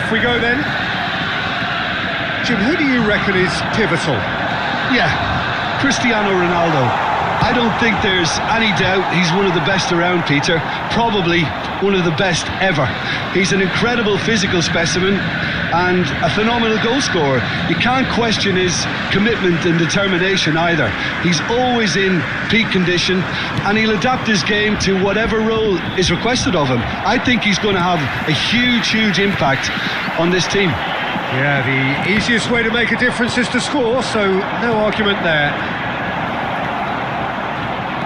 Off we go then. Jim, who do you reckon is pivotal? Yeah, Cristiano Ronaldo. I don't think there's any doubt he's one of the best around, Peter. Probably one of the best ever. He's an incredible physical specimen and a phenomenal goal scorer. You can't question his commitment and determination either. He's always in peak condition and he'll adapt his game to whatever role is requested of him. I think he's going to have a huge impact on this team. Yeah, the easiest way to make a difference is to score, so no argument there.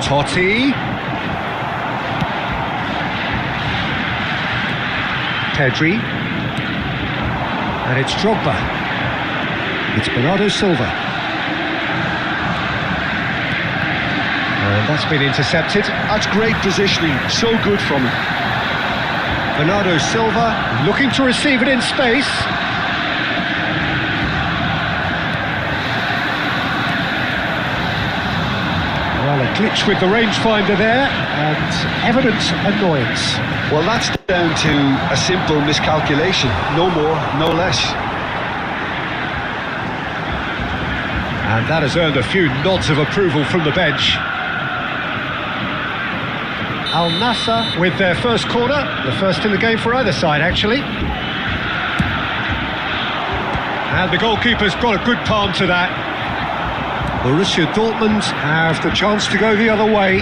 Totti. Pedri. And it's Drogba. It's Bernardo Silva. And that's been intercepted. That's great positioning, so good from him. Bernardo Silva looking to receive it in space. Well, a glitch with the rangefinder there, and evident annoyance. Well, that's down to a simple miscalculation, no more, no less. And that has earned a few nods of approval from the bench. Al Nassr with their first corner, the first in the game for either side, actually. And the goalkeeper's got a good palm to that. Borussia Dortmund have the chance to go the other way.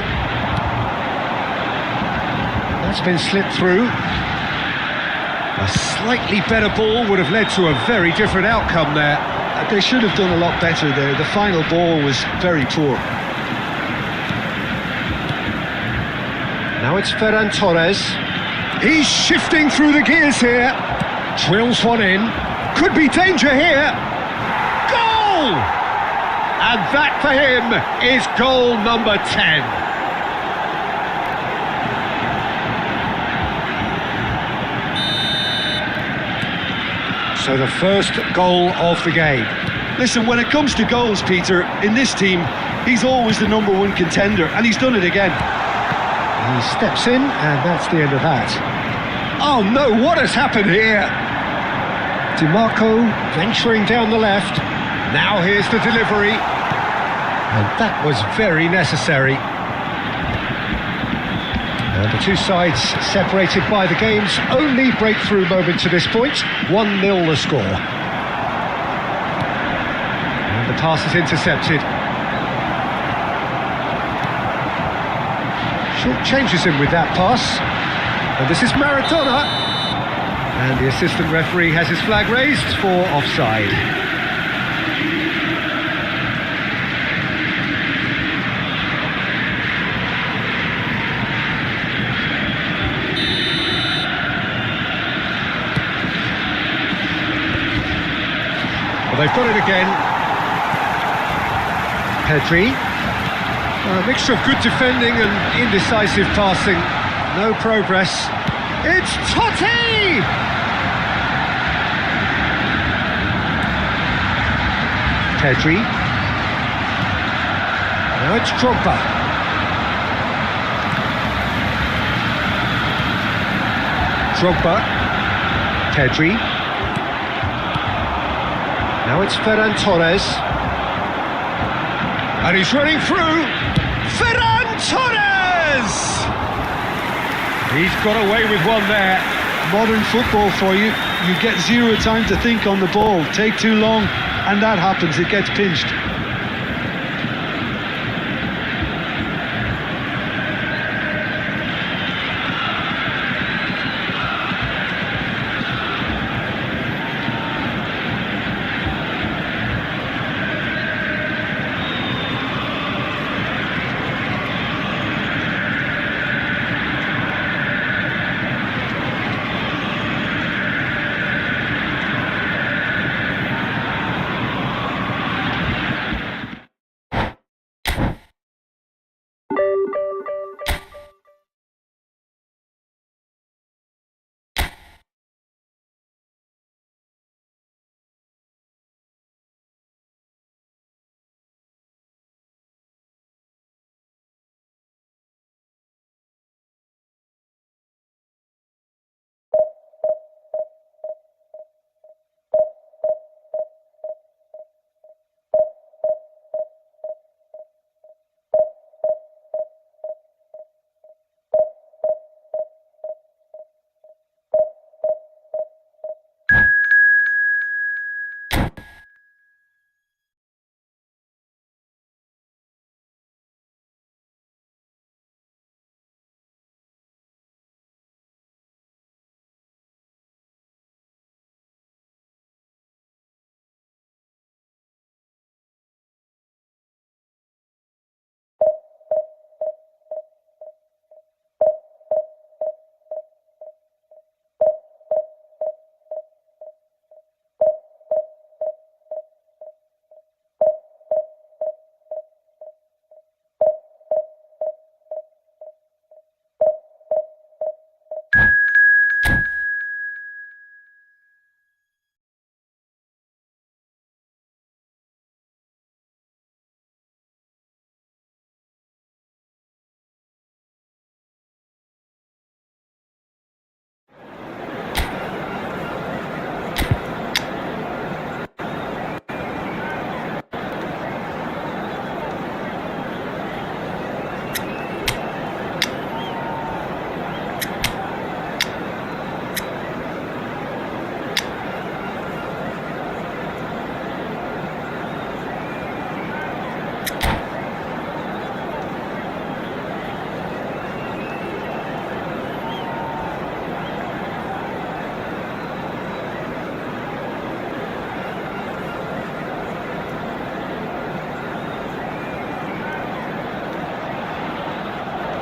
That's been slipped through. A slightly better ball would have led to a very different outcome there. They should have done a lot better there. The final ball was very poor. Now it's Ferran Torres. He's shifting through the gears here. Drills one in. Could be danger here. Goal! And that for him is goal number 10. So the first goal of the game. Listen, when it comes to goals, Peter, in this team, he's always the number one contender, and he's done it again. He steps in, and that's the end of that. Oh no, what has happened here? DiMarco venturing down the left. Now here's the delivery. And that was very necessary. And the two sides separated by the game's only breakthrough moment to this point. 1-0 the score. And the pass is intercepted. Short changes him with that pass. And this is Maradona. And the assistant referee has his flag raised for offside. They've got it again. Pedri. A mixture of good defending and indecisive passing. No progress. It's Totti! Pedri. Now it's Drogba. Drogba. Pedri. Now it's Ferran Torres. And he's running through. Ferran Torres! He's got away with one there. Modern football for you. You get zero time to think on the ball. Take too long, and that happens. It gets pinched.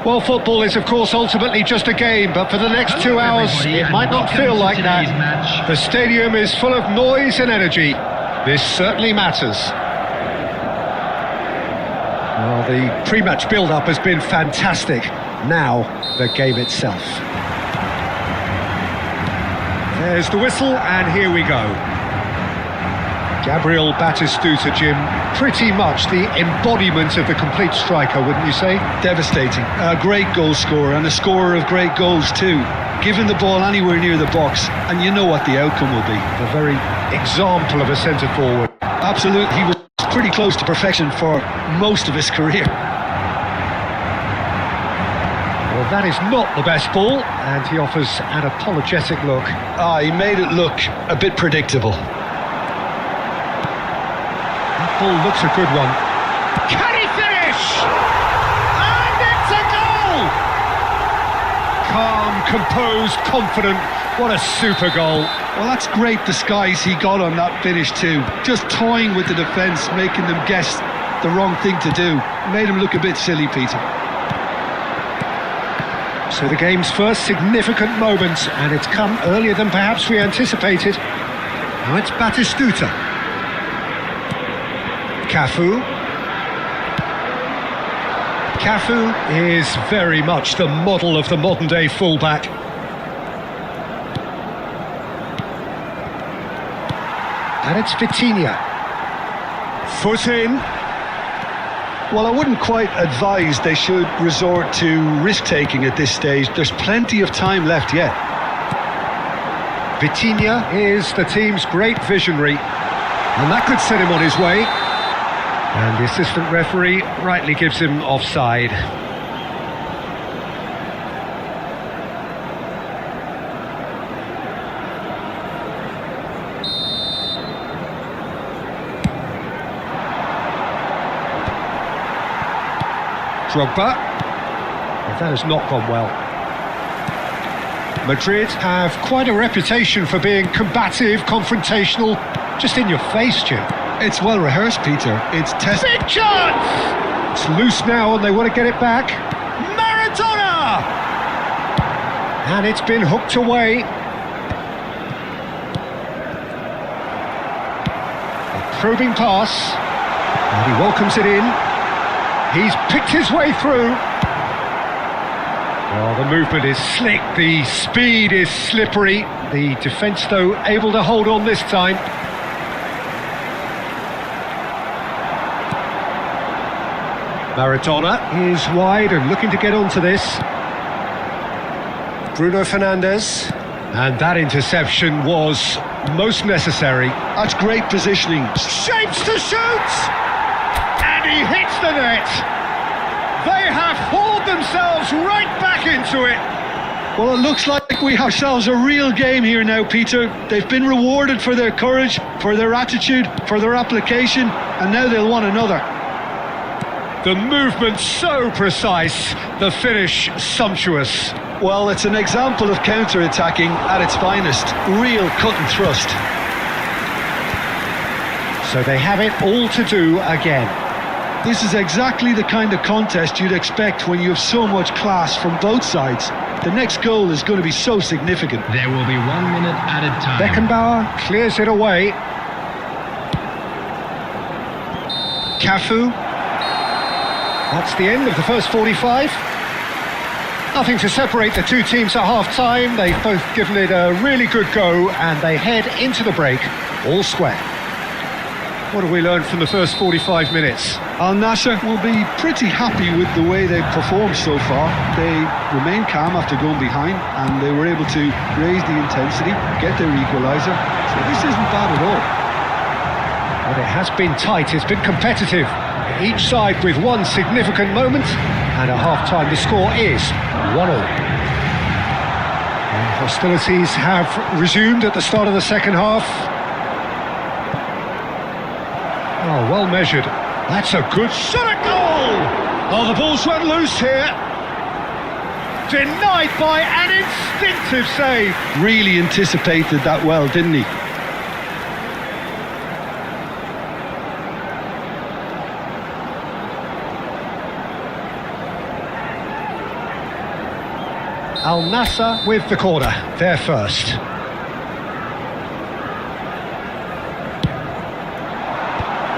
Well, football is, of course, ultimately just a game, but for the next 2 hours, it might not feel like that. The stadium is full of noise and energy. This certainly matters. Well, the pre-match build-up has been fantastic. Now, the game itself. There's the whistle, and here we go. Gabriel Batistuta, Jim, pretty much the embodiment of the complete striker, wouldn't you say? Devastating. A great goal scorer, and a scorer of great goals too. Giving the ball anywhere near the box, and you know what the outcome will be. A very example of a centre-forward. Absolutely, he was pretty close to perfection for most of his career. Well, that is not the best ball, and he offers an apologetic look. He made it look a bit predictable. That ball looks a good one. Can he finish? And it's a goal! Calm, composed, confident. What a super goal. Well, that's great disguise he got on that finish too. Just toying with the defence, making them guess the wrong thing to do. Made him look a bit silly, Peter. So the game's first significant moment, and it's come earlier than perhaps we anticipated. Now it's Batistuta. Cafu. Cafu is very much the model of the modern-day fullback. And it's Vitinha. Foot in. Well, I wouldn't quite advise they should resort to risk-taking at this stage. There's plenty of time left yet. Vitinha is the team's great visionary, and that could set him on his way. And the assistant referee rightly gives him offside. Drogba. That has not gone well. Madrid have quite a reputation for being combative, confrontational, just in your face, Jim. It's well rehearsed, Peter. It's Big chance! It's loose now and they want to get it back. Maradona! And it's been hooked away. A probing pass. And he welcomes it in. He's picked his way through. Oh, the movement is slick, the speed is slippery. The defence, though, able to hold on this time. Maradona is wide and looking to get onto this. Bruno Fernandes. And that interception was most necessary. That's great positioning. Shapes to shoot! And he hits the net. They have hauled themselves right back into it. Well, it looks like we have ourselves a real game here now, Peter. They've been rewarded for their courage, for their attitude, for their application, and now they'll want another. The movement so precise, the finish sumptuous. Well, it's an example of counter-attacking at its finest. Real cut and thrust. So they have it all to do again. This is exactly the kind of contest you'd expect when you have so much class from both sides. The next goal is going to be so significant. There will be 1 minute added time. Beckenbauer clears it away. Cafu. That's the end of the first 45. Nothing to separate the two teams at half-time. They've both given it a really good go, and they head into the break all square. What have we learned from the first 45 minutes? Al Nassr will be pretty happy with the way they've performed so far. They remained calm after going behind, and they were able to raise the intensity, get their equaliser. So this isn't bad at all. But it has been tight, it's been competitive. Each side with one significant moment, and at half-time the score is 1-1. Hostilities have resumed at the start of the second half. Oh, well measured. That's a good shot at goal! Oh, the ball's run loose here. Denied by an instinctive save. Really anticipated that well, didn't he? Al Nassr with the corner, there first.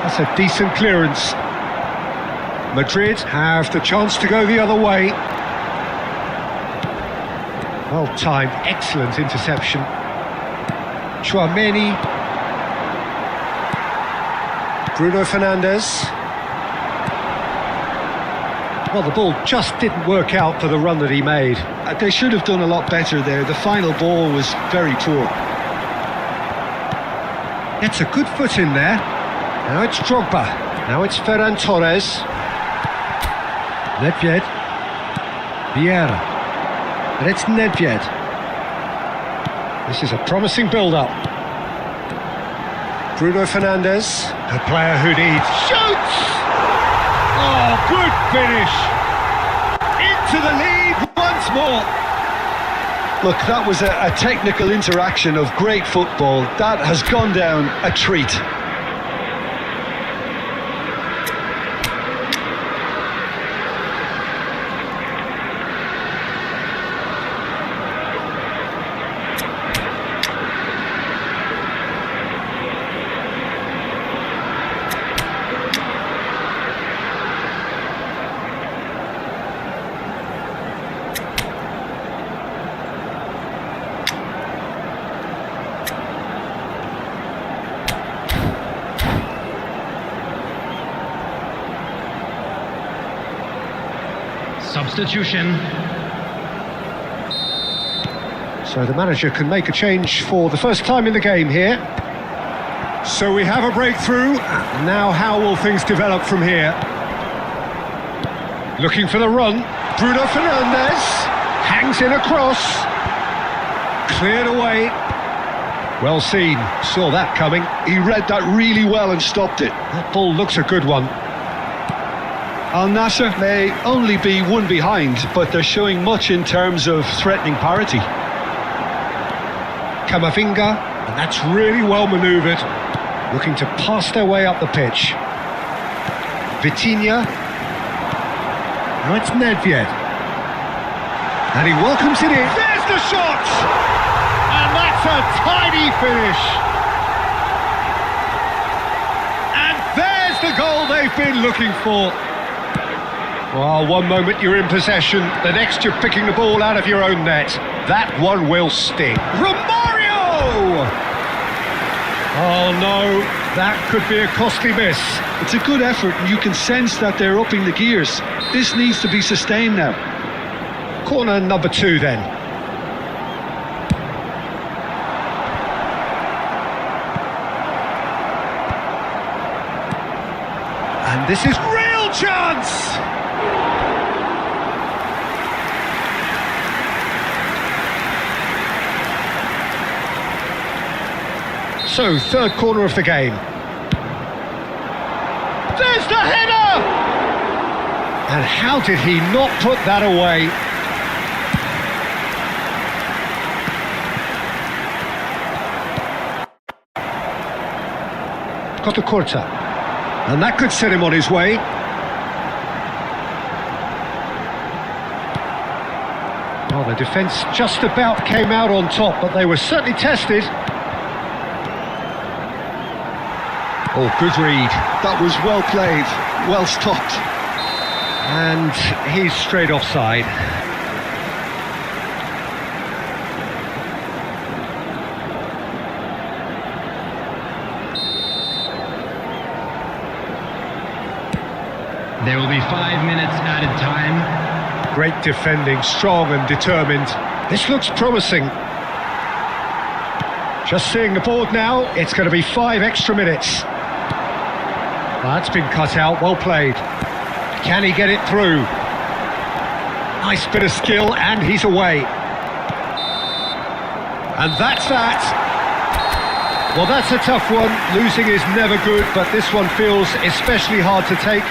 That's a decent clearance. Madrid have the chance to go the other way. Well timed, excellent interception. Chouameni. Bruno Fernandes. Well, the ball just didn't work out for the run that he made. They should have done a lot better there. The final ball was very poor. It's a good foot in there. Now it's Drogba. Now it's Ferran Torres. Nedved. Vieira. And it's Nedved. This is a promising build-up. Bruno Fernandes, a player who needs... Shoots! Oh, good finish! Into the lead once more. Look, that was a technical interaction of great football. That has gone down a treat. Substitution. So the manager can make a change for the first time in the game here. So we have a breakthrough. Now how will things develop from here? Looking for the run. Bruno Fernandes hangs in across. Cleared away. Well seen. Saw that coming. He read that really well and stopped it. That ball looks a good one. Al Nassr may only be one behind, but they're showing much in terms of threatening parity. Camavinga, and that's really well manoeuvred. Looking to pass their way up the pitch. Vitinha. Now it's Nedved. And he welcomes it in. There's the shot! And that's a tidy finish. And there's the goal they've been looking for. Well, one moment you're in possession, the next you're picking the ball out of your own net. That one will sting. Romario! Oh no, that could be a costly miss. It's a good effort, and you can sense that they're upping the gears. This needs to be sustained now. Corner number 2 then. And this is real chance! So, third corner of the game. There's the header! And how did he not put that away? Cotacorta. And that could set him on his way. Well, the defence just about came out on top, but they were certainly tested. Oh, good read. That was well played, well stopped. And he's straight offside. There will be 5 minutes added time. Great defending, strong and determined. This looks promising. Just seeing the board now, it's going to be 5 extra minutes. Well, that's been cut out, well played. Can he get it through? Nice bit of skill, and he's away. And that's that. Well, that's a tough one. Losing is never good, but this one feels especially hard to take.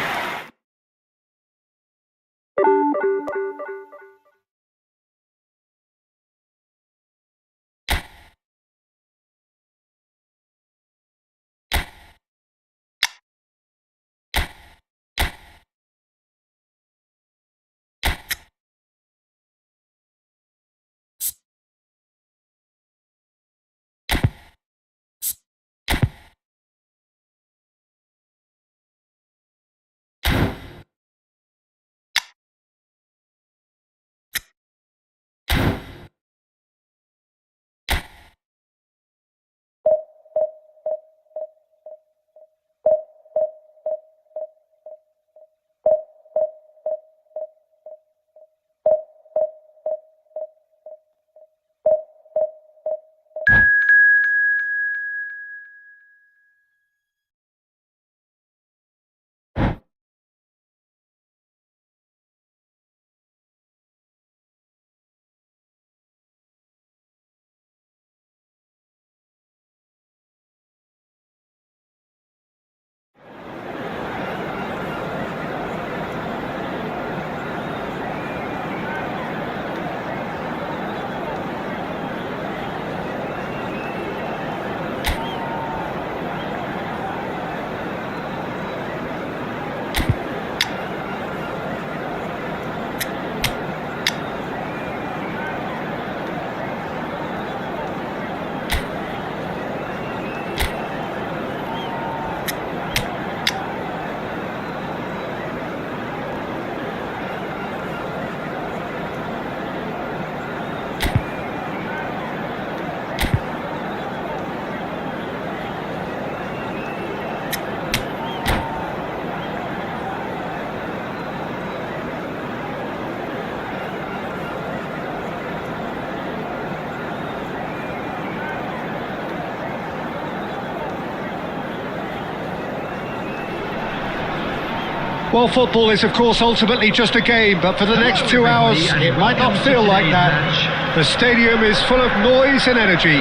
Well, football is, of course, ultimately just a game, but for the next 2 hours, it might not feel like that. The stadium is full of noise and energy.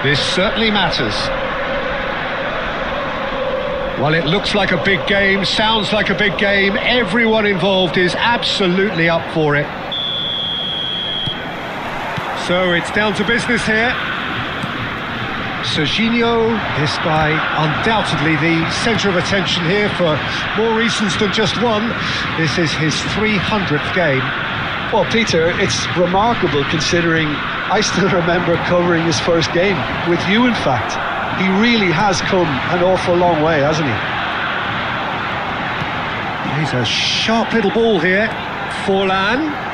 This certainly matters. Well, it looks like a big game, sounds like a big game. Everyone involved is absolutely up for it. So it's down to business here. Serginho, this guy undoubtedly the centre of attention here for more reasons than just one. This is his 300th game. Well, Peter, it's remarkable considering I still remember covering his first game, with you in fact. He really has come an awful long way, hasn't he? He's a sharp little ball here. Forlan.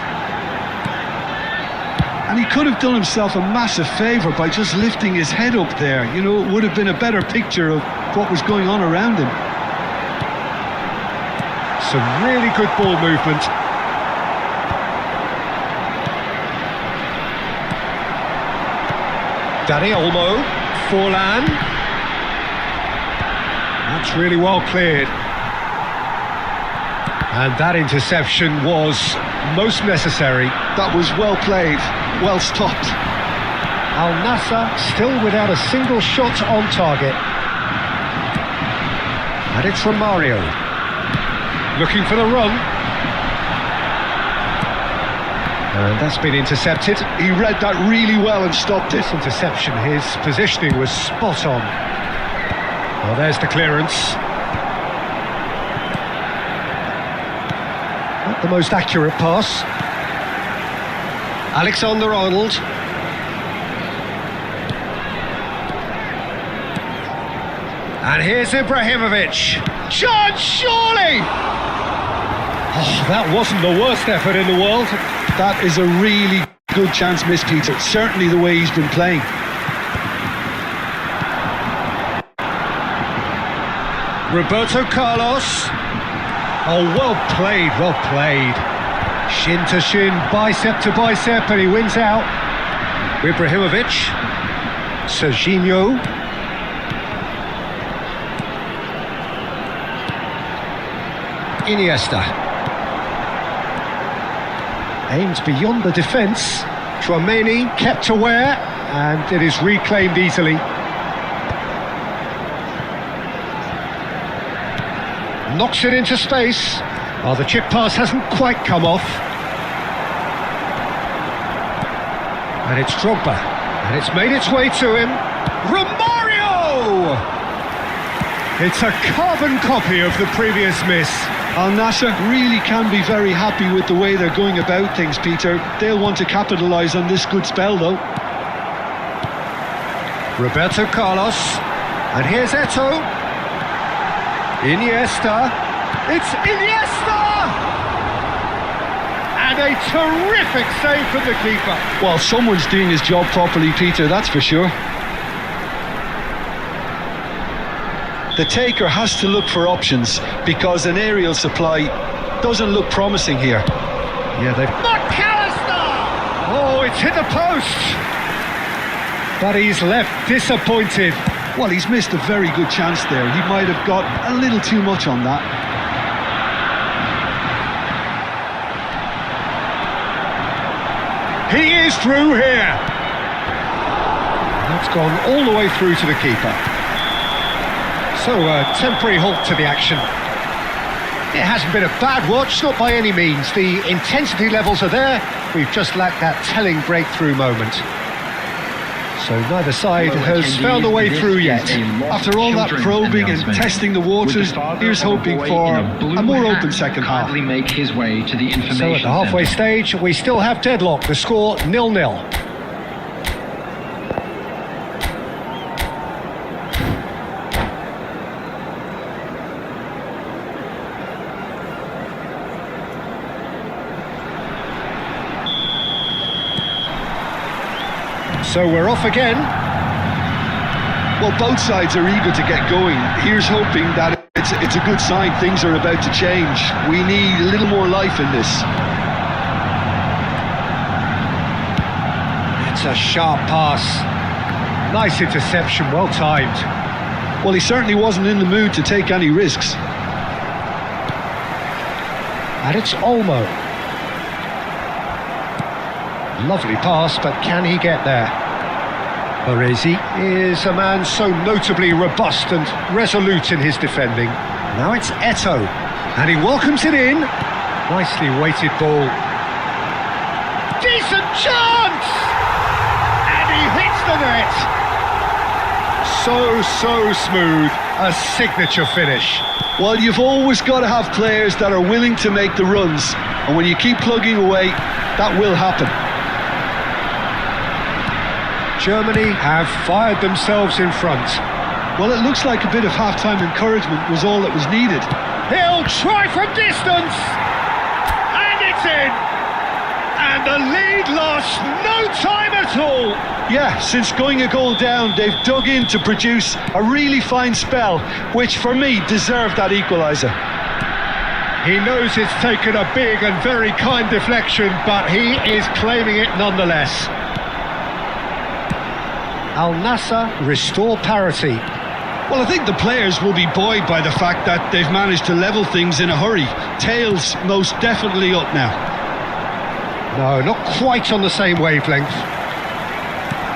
And he could have done himself a massive favour by just lifting his head up there. You know, it would have been a better picture of what was going on around him. Some really good ball movement. Dani Olmo, Forlan. That's really well cleared. And that interception was most necessary. That was well played, well stopped. Al Nassr still without a single shot on target. And it's Romario. Looking for the run. And that's been intercepted. He read that really well and stopped it. This interception, his positioning was spot on. Well, there's the clearance. Not the most accurate pass. Alexander-Arnold. And here's Ibrahimovic. Chance, surely! Oh, that wasn't the worst effort in the world. That is a really good chance missed, Peter. Certainly the way he's been playing. Roberto Carlos. Oh, well played, well played. Shin to shin, bicep to bicep, and he wins out. Ibrahimovic. Serginho. Iniesta. Aimed beyond the defence. Tchouaméni kept aware, and it is reclaimed easily. Knocks it into space. Oh, the chip pass hasn't quite come off. And it's Drogba. And it's made its way to him. Romario! It's a carbon copy of the previous miss. Al Nassr really can be very happy with the way they're going about things, Peter. They'll want to capitalise on this good spell, though. Roberto Carlos. And here's Eto'o. Iniesta. It's Iniesta! And a terrific save from the keeper. Well, someone's doing his job properly, Peter, that's for sure. The taker has to look for options because an aerial supply doesn't look promising here. Yeah, they've... McAllister! Oh, it's hit the post! But he's left disappointed. Well, he's missed a very good chance there. He might have got a little too much on that. He is through here. That's gone all the way through to the keeper. So a temporary halt to the action. It hasn't been a bad watch, not by any means. The intensity levels are there. We've just lacked that telling breakthrough moment. So neither side has found a way through yet. After all that probing and testing the waters, here's hoping for a more open second half. Make his way to the information so at the halfway stage, we still have deadlock. The score 0-0. So we're off again. Well, both sides are eager to get going. Here's hoping that it's a good sign things are about to change. We need a little more life in this. It's a sharp pass. Nice interception, well timed. Well, he certainly wasn't in the mood to take any risks. And it's Olmo. Lovely pass, but can he get there? Baresi is a man so notably robust and resolute in his defending. Now it's Eto'o, and he welcomes it in. Nicely weighted ball. Decent chance! And he hits the net! So smooth, a signature finish. Well, you've always got to have players that are willing to make the runs, and when you keep plugging away, that will happen. Germany have fired themselves in front. Well, it looks like a bit of half-time encouragement was all that was needed. He'll try from distance! And it's in! And the lead lost no time at all! Yeah, since going a goal down, they've dug in to produce a really fine spell, which for me deserved that equaliser. He knows it's taken a big and very kind deflection, but he is claiming it nonetheless. Al Nassr restore parity. Well, I think the players will be buoyed by the fact that they've managed to level things in a hurry. Tails most definitely up now. No, not quite on the same wavelength.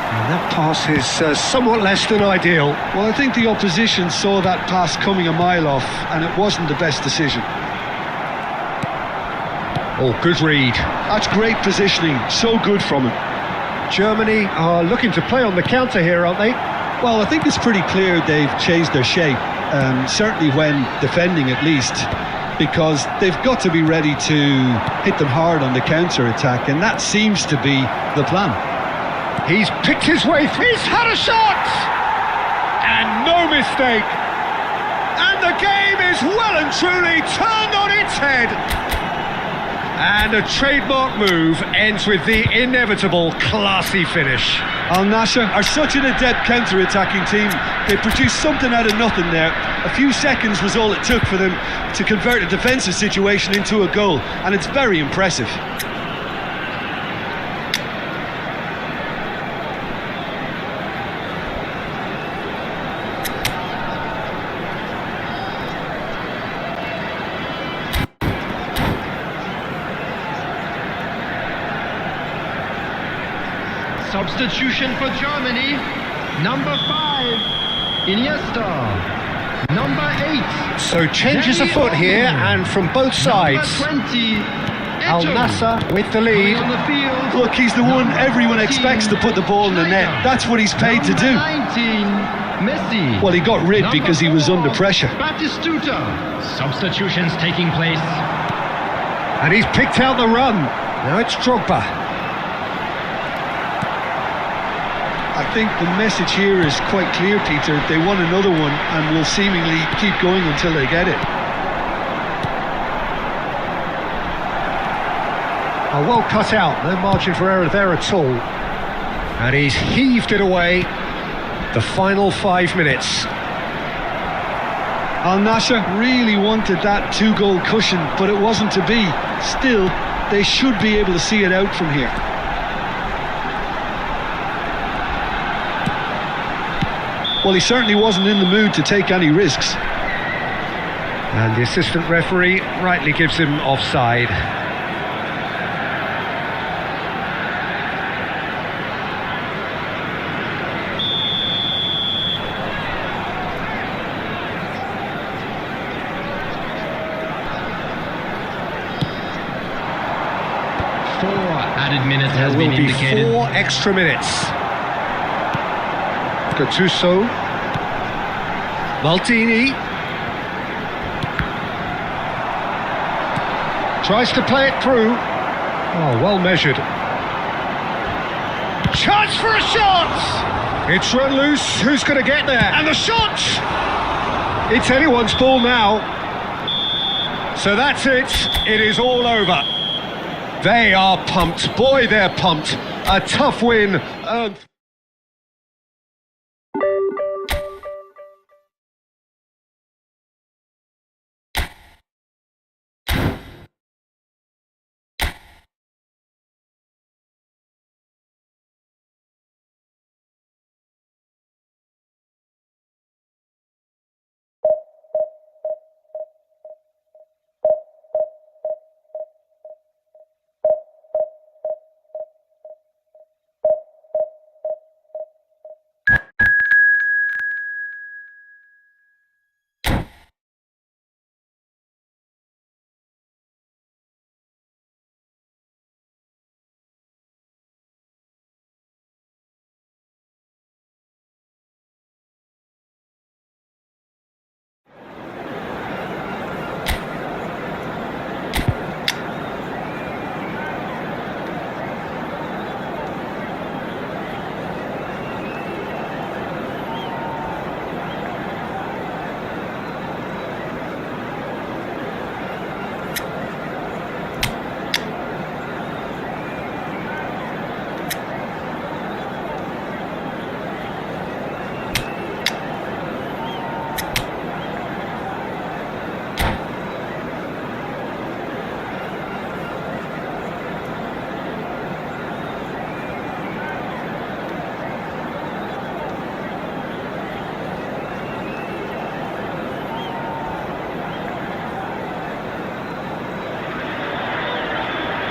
And that pass is somewhat less than ideal. Well, I think the opposition saw that pass coming a mile off, and it wasn't the best decision. Oh, good read. That's great positioning, so good from him. Germany are looking to play on the counter here, aren't they? Well, I think it's pretty clear they've changed their shape, certainly when defending at least, because they've got to be ready to hit them hard on the counter-attack, and that seems to be the plan. He's picked his way through. He's had a shot! And no mistake! And the game is well and truly turned on its head! And a trademark move ends with the inevitable classy finish. Al Nassr are such an adept counter-attacking team. They produced something out of nothing there. A few seconds was all it took for them to convert a defensive situation into a goal, and it's very impressive. Substitution for Germany. Number 5, Iniesta. Number 8. So changes afoot here, and from both sides. Number 20, Al Nassr with the lead. on the field. Look, he's the one everyone expects to put the ball in the net. That's what he's paid to do. 19, Messi. Well, he got rid Number because he was 4, under pressure. Batistuta. Substitutions taking place. And he's picked out the run. Now it's Drogba. I think the message here is quite clear, Peter. They want another one and will seemingly keep going until they get it. Oh, well cut out, no margin for error there at all. And he's heaved it away. The final 5 minutes. Al Nassr really wanted that 2-goal cushion, but it wasn't to be. Still, they should be able to see it out from here. Well, he certainly wasn't in the mood to take any risks. And the assistant referee rightly gives him offside. Added minutes has been indicated. There will be 4 extra minutes. Gattuso. Maldini. Tries to play it through. Oh, well measured. Chance for a shot! It's run loose. Who's going to get there? And the shot! It's anyone's ball now. So that's it. It is all over. They are pumped. Boy, they're pumped. A tough win.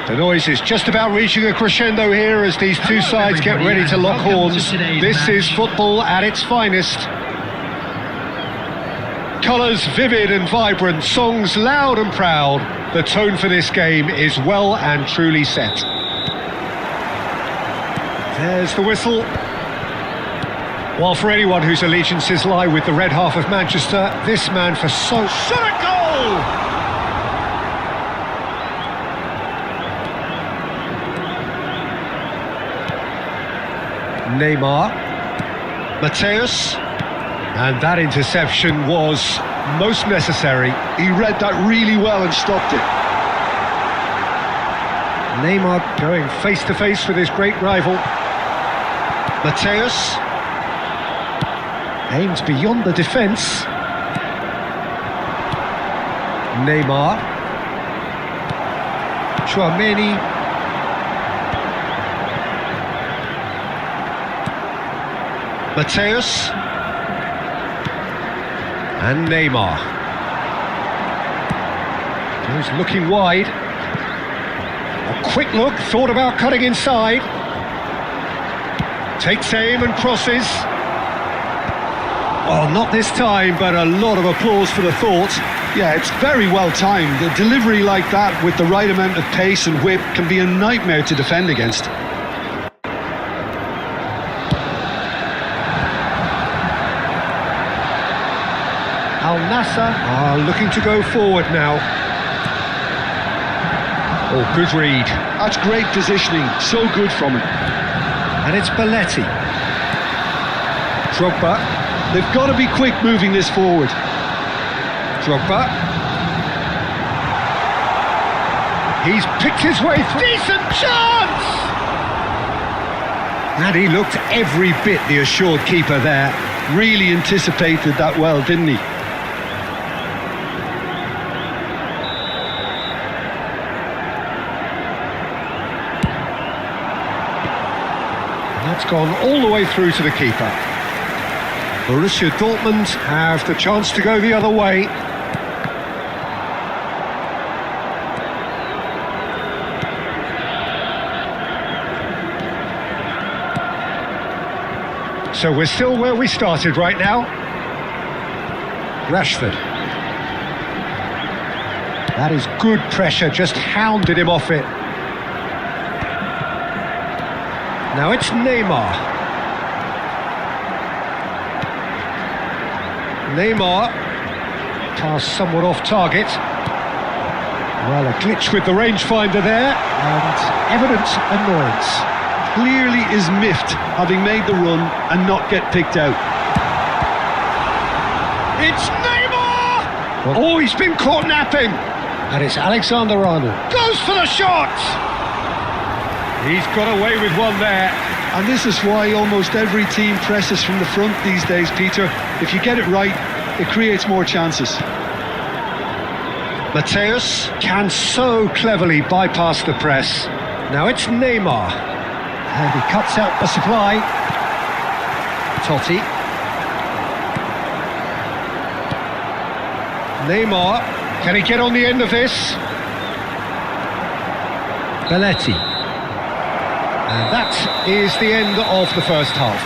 The noise is just about reaching a crescendo here as these two sides get ready to lock horns. This is football at its finest. Colours vivid and vibrant, songs loud and proud. The tone for this game is well and truly set. There's the whistle. While for anyone whose allegiances lie with the red half of Manchester, this man for so... Shot a goal! Neymar, Mateus, and that interception was most necessary. He read that really well and stopped it. Neymar going face to face with his great rival. Mateus aims beyond the defence. Neymar, Chouameni. Mateus and Neymar. He's looking wide. A quick look, thought about cutting inside. Takes aim and crosses. Well, not this time, but a lot of applause for the thought. Yeah, it's very well timed. A delivery like that with the right amount of pace and whip can be a nightmare to defend against. Al Nassr are looking to go forward now. Oh, good read. That's great positioning, so good from him. And it's Belletti. Drogba. They've got to be quick moving this forward. Drogba. He's picked his way through. Decent chance! And he looked every bit the assured keeper there. Really anticipated that well, didn't he? That's gone all the way through to the keeper. Borussia Dortmund have the chance to go the other way. So we're still where we started right now. Rashford. That is good pressure, just hounded him off it. Now it's Neymar. Neymar. Pass somewhat off target. Well, a glitch with the rangefinder there, and evident annoyance. Clearly is miffed, having made the run and not get picked out. It's Neymar! Oh, he's been caught napping. And it's Alexander-Arnold. Goes for the shot! He's got away with one there. And this is why almost every team presses from the front these days, Peter. If you get it right, it creates more chances. Mateus can so cleverly bypass the press. Now it's Neymar. And he cuts out the supply. Totti. Neymar. Can he get on the end of this? Belletti. And that is the end of the first half.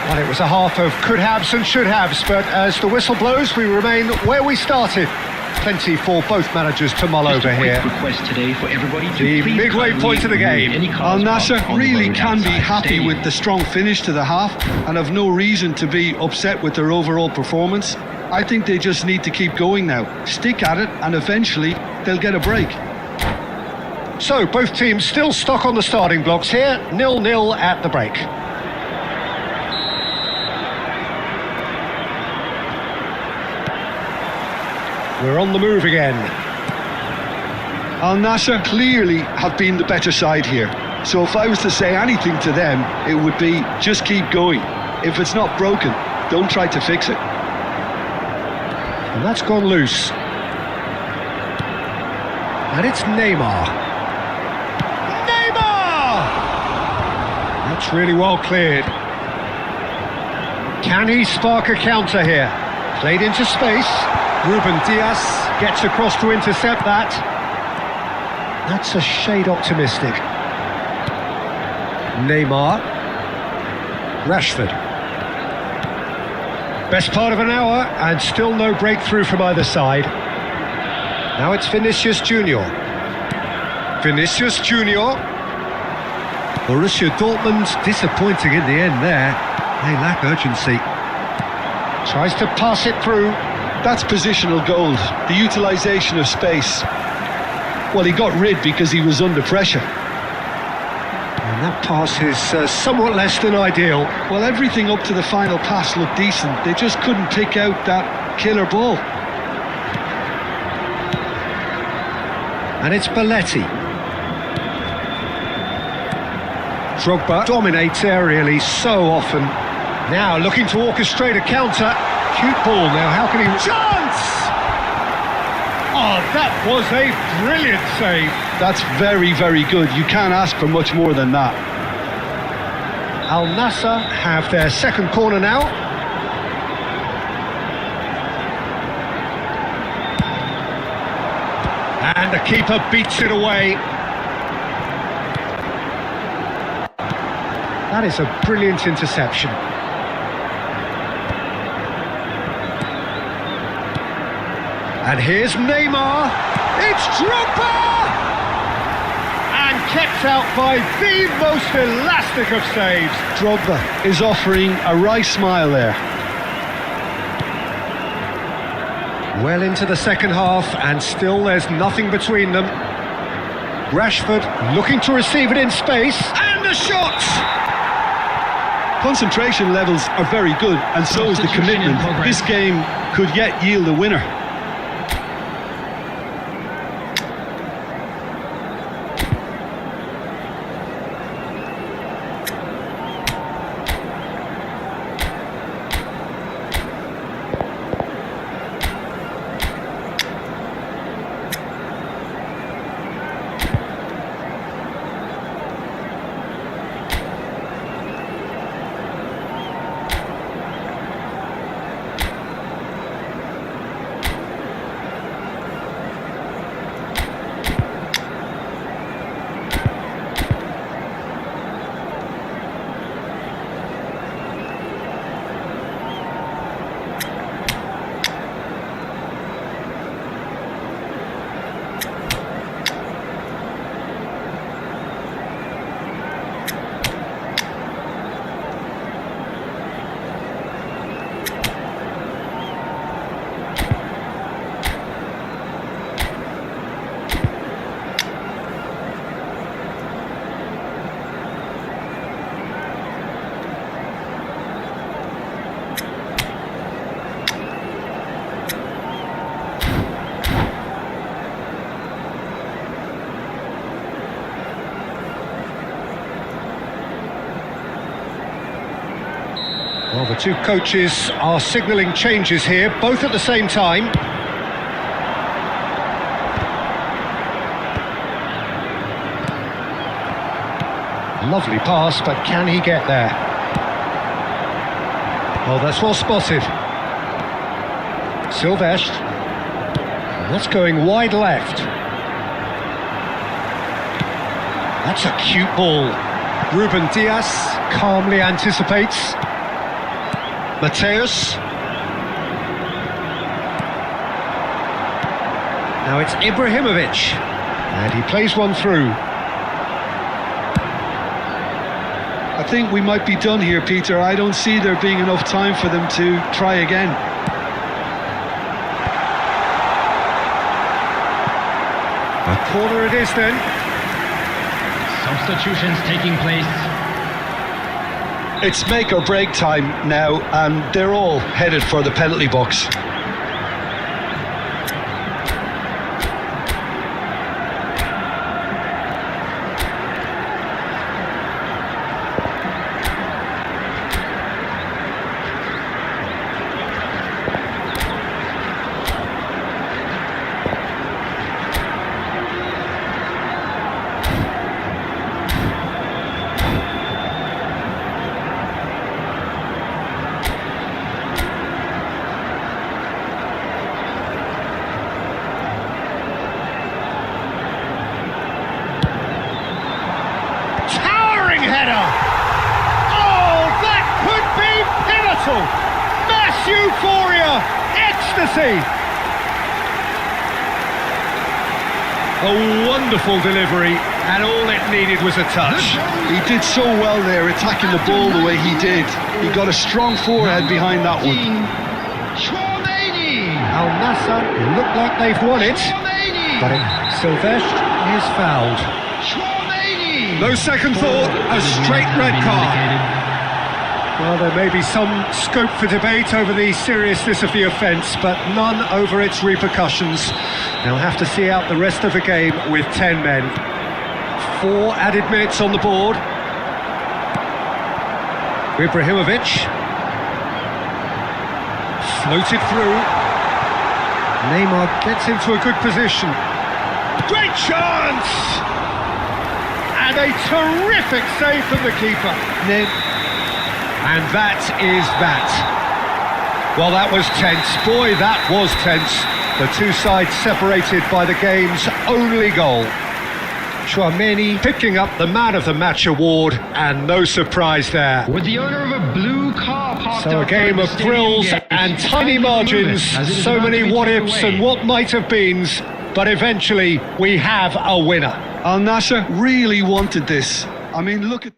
Well, it was a half of could-haves and should-haves, but as the whistle blows, we remain where we started. Plenty for both managers to mull over here. Today for everybody to the midway point of the game. Al Nassr really can be happy with the strong finish to the half and have no reason to be upset with their overall performance. I think they just need to keep going now. Stick at it and eventually they'll get a break. So, both teams still stuck on the starting blocks here, 0-0 at the break. We're on the move again. Al Nassr clearly have been the better side here. So if I was to say anything to them, it would be just keep going. If it's not broken, don't try to fix it. And that's gone loose. And it's Neymar. That's really well cleared. Can he spark a counter here? Played into space. Ruben Dias gets across to intercept that. That's a shade optimistic. Neymar. Rashford. Best part of an hour and still no breakthrough from either side. Now it's Vinicius Junior. Vinicius Junior. Borussia Dortmund disappointing in the end there. They lack urgency. Tries to pass it through. That's positional gold, the utilisation of space. Well, he got rid because he was under pressure. And that pass is somewhat less than ideal. Well, everything up to the final pass looked decent. They just couldn't pick out that killer ball. And it's Belletti. Drogba dominates aerially so often. Now looking to orchestrate a counter. Cute ball now, how can he... Chance! Oh, that was a brilliant save. That's very, very good. You can't ask for much more than that. Al Nassr have their second corner now. And the keeper beats it away. That is a brilliant interception. And here's Neymar. It's Drogba! And kept out by the most elastic of saves. Drogba is offering a right smile there. Well into the second half, and still there's nothing between them. Rashford looking to receive it in space, and the shot! Concentration levels are very good, and so is the commitment. This game could yet yield a winner. Well, the two coaches are signalling changes here, both at the same time. Lovely pass, but can he get there? Oh, that's well spotted. Silvestre. And that's going wide left. That's a cute ball. Ruben Dias calmly anticipates. Mateus. Now it's Ibrahimovic. And he plays one through. I think we might be done here, Peter. I don't see there being enough time for them to try again. A corner it is then. Substitutions taking place. It's make or break time now, and they're all headed for the penalty box. header! Oh, that could be pivotal! Mass euphoria! Ecstasy! A wonderful delivery, and all it needed was a touch. He did so well there, attacking the ball the way he did. He got a strong forehead behind that one. Al Nassr look like they've won it, but Silvestre is fouled. No second thought, a straight red card. Well, there may be some scope for debate over the seriousness of the offence, but none over its repercussions. They'll have to see out the rest of the game with 10 men. 4 added minutes on the board. Ibrahimovic. Floated through. Neymar gets into a good position. Great chance! And a terrific save from the keeper. And that is that. Well, that was tense. Boy, that was tense. The two sides separated by the game's only goal. Chouameni picking up the Man of the Match award, and no surprise there. With the owner of a blue car parked So a game of thrills and tiny margins, so many what-ifs and what might-have-beens, but eventually we have a winner. Al Nassr really wanted this. I mean, look at...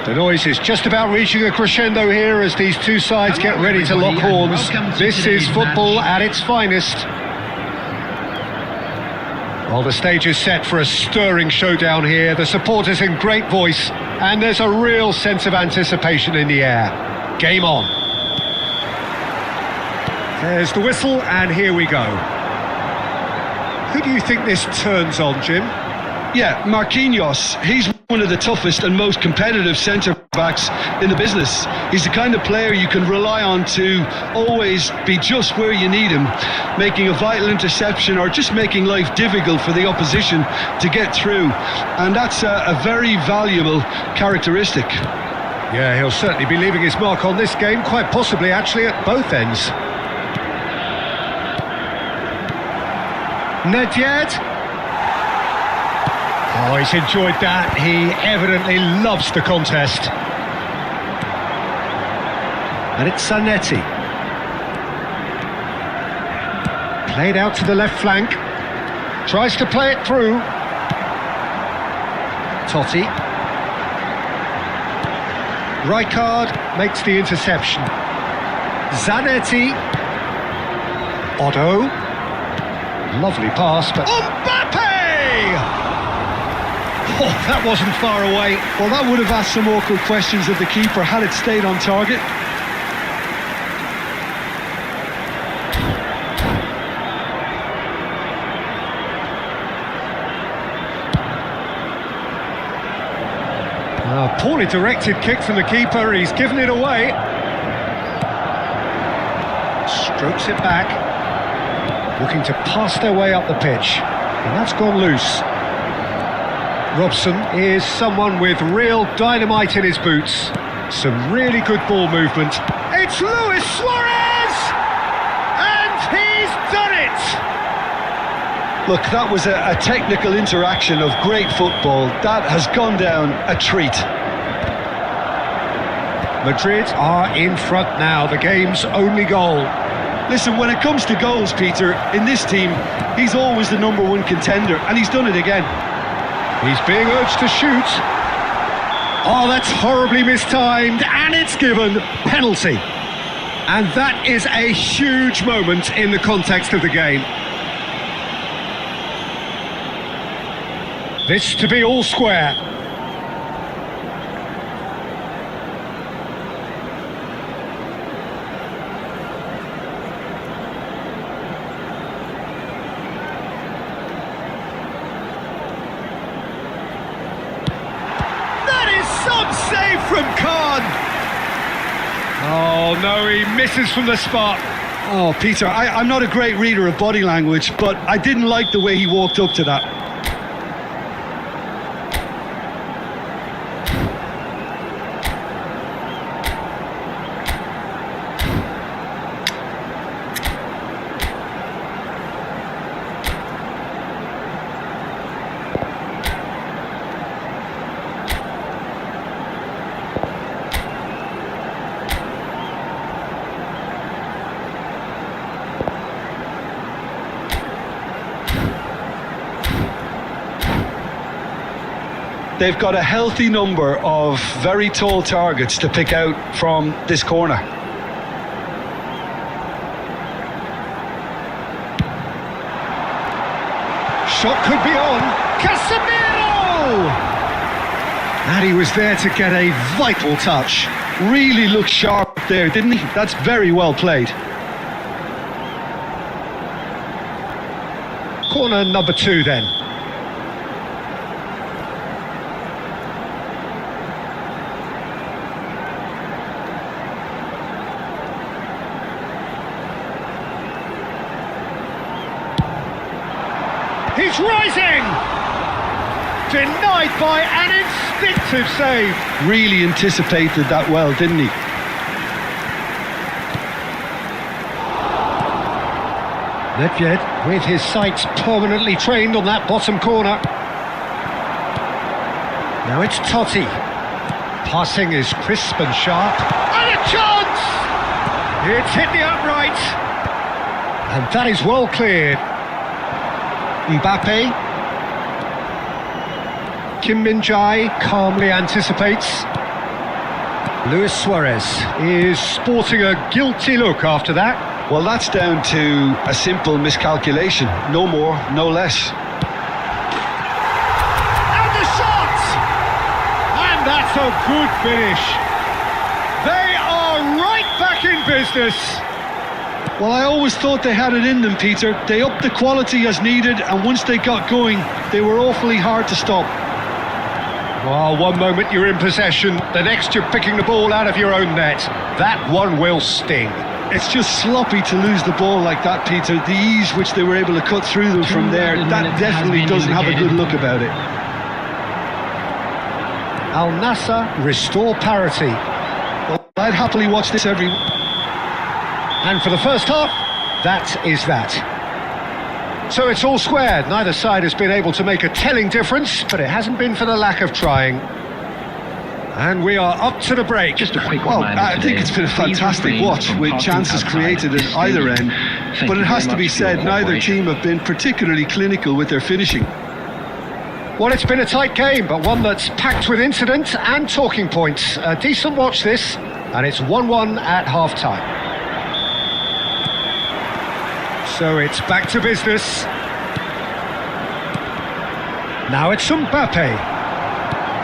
The noise is just about reaching a crescendo here as these two sides get ready to lock horns. This is football at its finest. Well, the stage is set for a stirring showdown here. The supporters in great voice, and there's a real sense of anticipation in the air. Game on. There's the whistle, and here we go. Who do you think this turns on, Jim? Yeah, Marquinhos, he's one of the toughest and most competitive centre-backs in the business. He's the kind of player you can rely on to always be just where you need him, making a vital interception or just making life difficult for the opposition to get through. And that's a very valuable characteristic. Yeah, he'll certainly be leaving his mark on this game, quite possibly actually at both ends. Nedved. Oh, he's enjoyed that. He evidently loves the contest. And it's Zanetti. Played out to the left flank. Tries to play it through. Totti. Rijkaard makes the interception. Zanetti. Otto. Lovely pass, but... Mbappe! Oh, that wasn't far away. Well, that would have asked some awkward questions of the keeper had it stayed on target. Poorly directed kick from the keeper, he's given it away. Strokes it back. Looking to pass their way up the pitch. And that's gone loose. Robson is someone with real dynamite in his boots. Some really good ball movement. It's Luis Suarez! And he's done it! Look, that was a technical interaction of great football. That has gone down a treat. Madrid are in front now, the game's only goal. Listen, when it comes to goals, Peter, in this team, he's always the #1 contender, and he's done it again. He's being urged to shoot. Oh, that's horribly mistimed, and it's given penalty. And that is a huge moment in the context of the game. This to be all square. Save from Khan. Oh no, he misses from the spot. Oh, Peter, I'm not a great reader of body language, but I didn't like the way he walked up to that. They've got a healthy number of very tall targets to pick out from this corner. Shot could be on. Casemiro! And he was there to get a vital touch. Really looked sharp there, didn't he? That's very well played. Corner number 2 then. He's rising! Denied by an instinctive save. Really anticipated that well, didn't he? Nedved with his sights permanently trained on that bottom corner. Now it's Totti. Passing is crisp and sharp. And a chance! It's hit the upright. And that is well cleared. Mbappe. Kim Min-jae calmly anticipates. Luis Suarez is sporting a guilty look after that. Well, that's down to a simple miscalculation. No more, no less. And the shot! And that's a good finish. They are right back in business. Well, I always thought they had it in them, Peter. They upped the quality as needed, and once they got going, they were awfully hard to stop. Well, one moment you're in possession, the next you're picking the ball out of your own net. That one will sting. It's just sloppy to lose the ball like that, Peter. The ease which they were able to cut through them from there, that definitely doesn't have a good look about it. Al Nassr restore parity. Well, I'd happily watch this every... And for the first half, that is that. So it's all squared. Neither side has been able to make a telling difference, but it hasn't been for the lack of trying. And we are up to the break. Just a quick Well, reminder I think today, it's been a please fantastic refrain watch from with parking chances outside created this at either stadium. end. Thank But you it has very to be much for your said, neither cooperation. team have been particularly clinical with their finishing. Well, it's been a tight game, but one that's packed with incident and talking points. A decent watch this, and it's 1-1 at half-time. So it's back to business. Now it's Mbappe.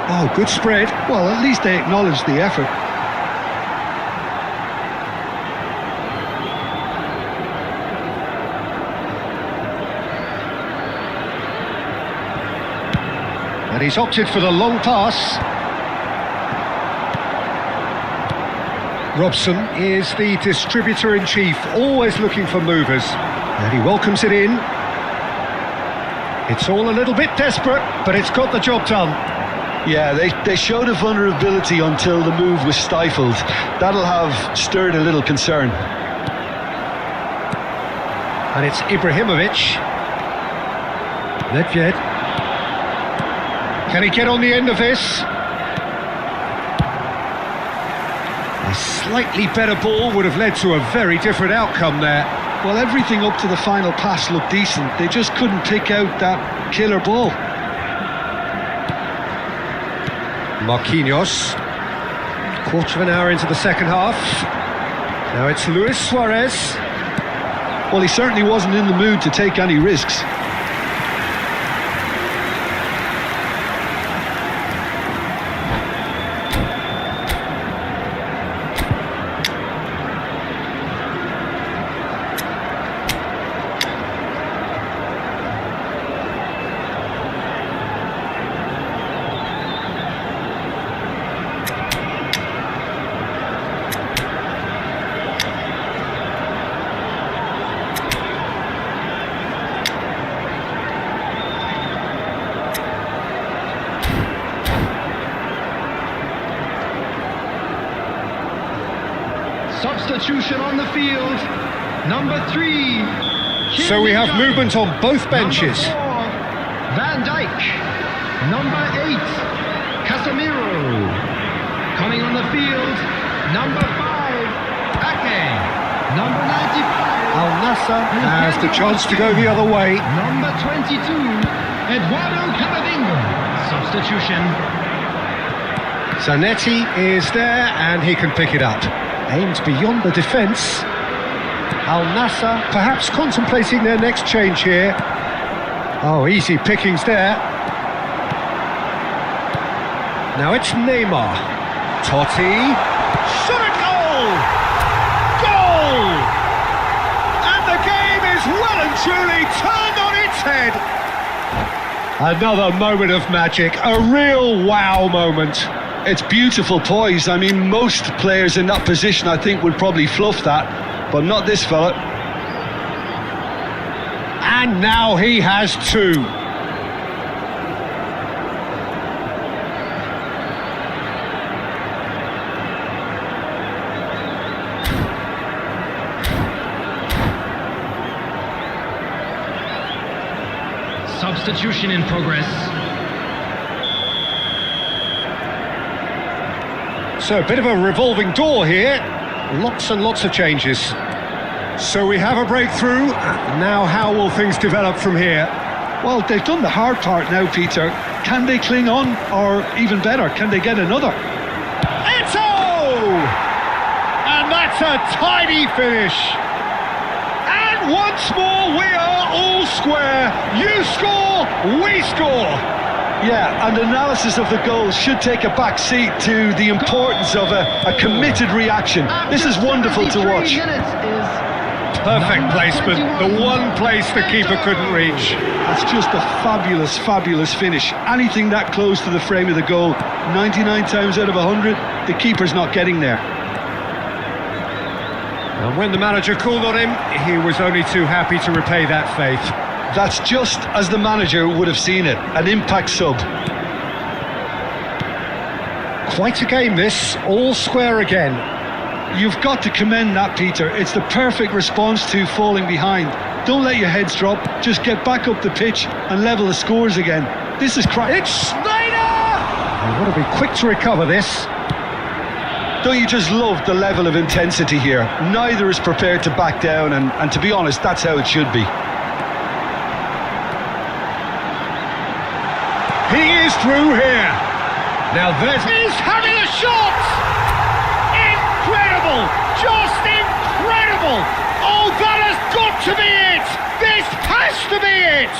Oh, good spread. Well, at least they acknowledge the effort. And he's opted for the long pass. Robson is the distributor-in-chief, always looking for movers. And he welcomes it in. It's all a little bit desperate, but it's got the job done. Yeah, they showed a vulnerability until the move was stifled. That'll have stirred a little concern. And it's Ibrahimovic. Nedved. Can he get on the end of this? A slightly better ball would have led to a very different outcome there. Well, everything up to the final pass looked decent. They just couldn't pick out that killer ball. Marquinhos. Quarter of an hour into the second half. Now it's Luis Suarez. Well, he certainly wasn't in the mood to take any risks. Substitution on the field. Number 3. So we have movement on both benches. Number 4, Van Dijk. Number 8, Casemiro. Coming on the field. Number 5, Ake. Number 95. Al Nassr has the chance to go the other way. Number 22, Eduardo Camavinga. Substitution. Zanetti is there and he can pick it up. Aimed beyond the defence. Al Nassr perhaps contemplating their next change here. Oh, easy pickings there. Now it's Neymar. Totti. Shot at goal! Goal! And the game is well and truly turned on its head. Another moment of magic, a real wow moment. It's beautiful poise. I mean, most players in that position, I think, would probably fluff that, but not this fella. And now he has two. Substitution in progress. So a bit of a revolving door here. Lots and lots of changes. So we have a breakthrough. Now how will things develop from here? Well, they've done the hard part now, Peter. Can they cling on, or even better, can they get another? Eto'o! And that's a tidy finish. And once more we are all square. You score, we score. Yeah, and analysis of the goal should take a back seat to the importance of a committed reaction. This is wonderful to watch. Minutes is Perfect Number placement, 21, the one place the keeper couldn't reach. That's just a fabulous, fabulous finish. Anything that close to the frame of the goal, 99 times out of 100, the keeper's not getting there. And when the manager called on him, he was only too happy to repay that faith. That's just as the manager would have seen it, an impact sub. Quite a game this, all square again. You've got to commend that, Peter. It's the perfect response to falling behind. Don't let your heads drop, just get back up the pitch and level the scores again. This is It's Schneider! They want to be quick to recover this. Don't you just love the level of intensity here? Neither is prepared to back down, and to be honest, that's how it should be. He is through here. Now he's having a shot! Incredible! Just incredible! Oh, that has got to be it! This has to be it!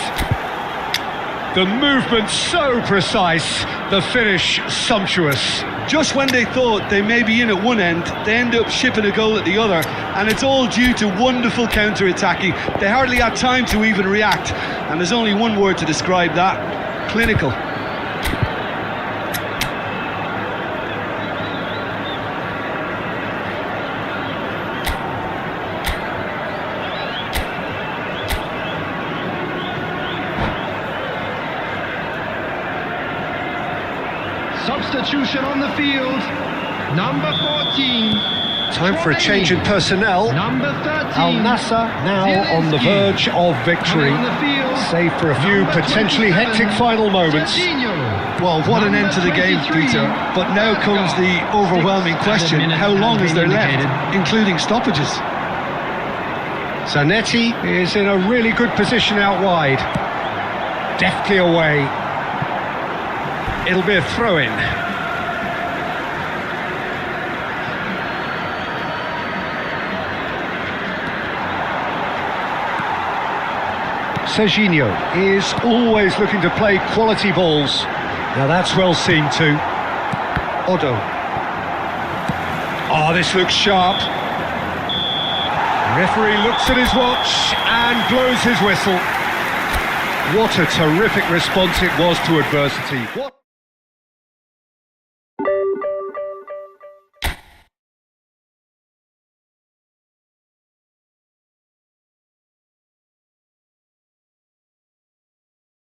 The movement so precise, the finish sumptuous. Just when they thought they may be in at one end, they end up shipping a goal at the other, and it's all due to wonderful counter-attacking. They hardly had time to even react, and there's only one word to describe that: clinical. Substitution on the field. Number 14. Time for a change in personnel. Number 13. Al Nassr now on the verge of victory, Coming on the field. save for a few Number potentially 27, hectic final moments. Jorginho. Well, what an end to the game, Number 23, Peter. But now comes the overwhelming question: how long is there left, including stoppages? Zanetti is in a really good position out wide. Deftly away. It'll be a throw-in. Serginho is always looking to play quality balls. Now that's well seen too. Odo. Oh, this looks sharp. The referee looks at his watch and blows his whistle. What a terrific response it was to adversity. What